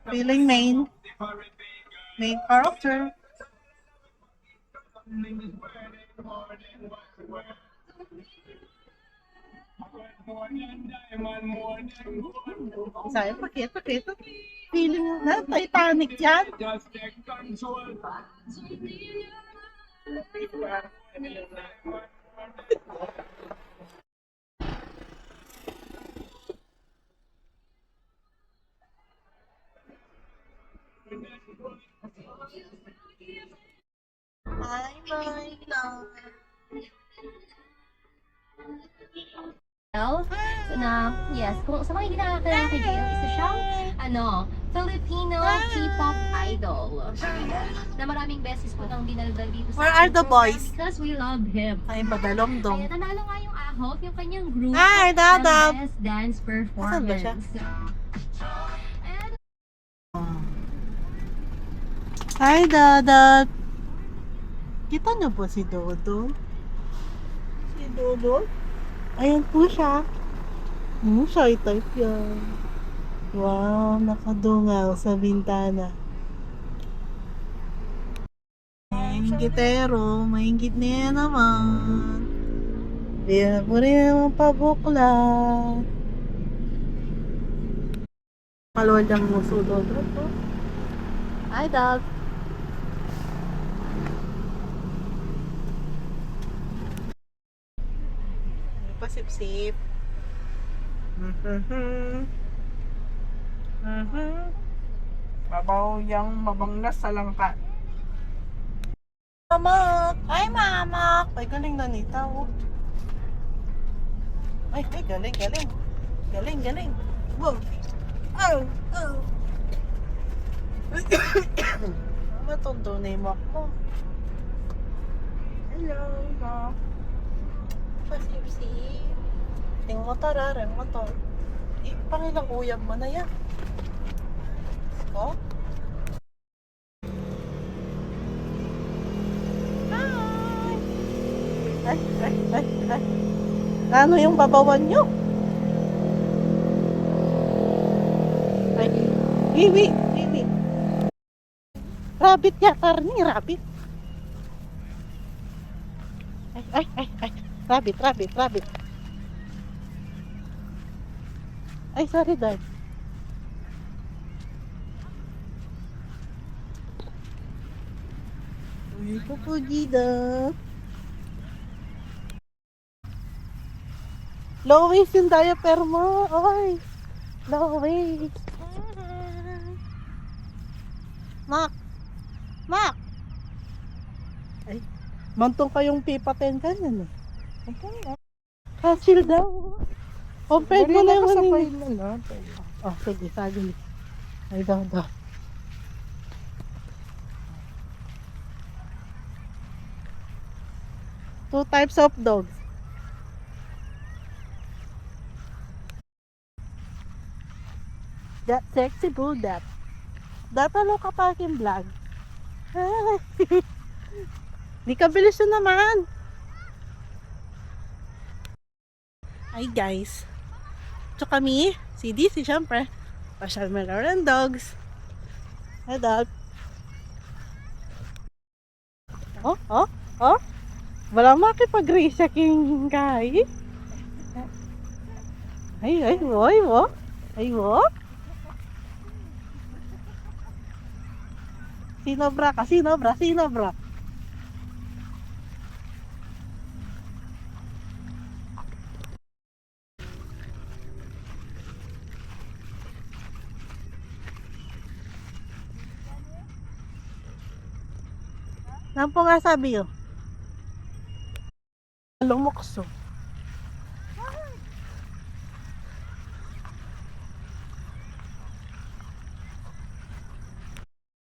Feeling main character. Saya pakit. Feeling na Titanic yan. Hi, my love. Na, yes, kung sa mga hindi nakakilala kay Gail, isa siyang, Filipino K-pop idol. Na maraming beses po nang dinaldal dito sa Where are the program boys? because we love him. Ay, badalong-dong. Kaya nanalo nga yung AHOF, yung kanyang group, Hi, Dadab. ng Best Dance Asan ba siya? Performance. And, Hi, Dada. Kita niyo po si Dodo? Si Dodo? Ayan po siya. Shy type yan. Wow, nakadungaw sa bintana. Maingitero, maingit niya naman. Di na po rin naman pabukla. Malwalang muso Dodo po. Hi, dog. Pasip-sip. Babaw yang mabanglas sa langka. Mamak! Ay, mamak! Ay, galing na nita, oh. Ay, galing. Galing. Wow! Oh! Matondo na yung mak mo. Hello, mak. Pasip-sip. Ting motor, ring motor. Pangilang uyab mo na yan. Ko? Ay. Ano yung babawan nyo? Ay, Bibi. Rabbit yata rin, rabbit. Ay. Rabbit. Ay, sorry, Dad. Uy, pupugida. Low waist yung diaper mo. Oy, low waist. Mak. Ay, mantong kayong pipaten ka yan eh. Hasil daw. Compared mo na yung Sabay kanina. na lang. Oh, sige, sabi. Ay, daw. Two types of dogs. That sexy bulldog. Dapat ka pa aking vlog. Di ka bilis na naman. Hi guys. Ito kami. Si DC syempre. Pasyal Meloran Dogs. Hi dog. Oh. Wala makipag-race sa king kay. Ay, wo. Sinobra. Nampo nga sabi yun. Lumukso.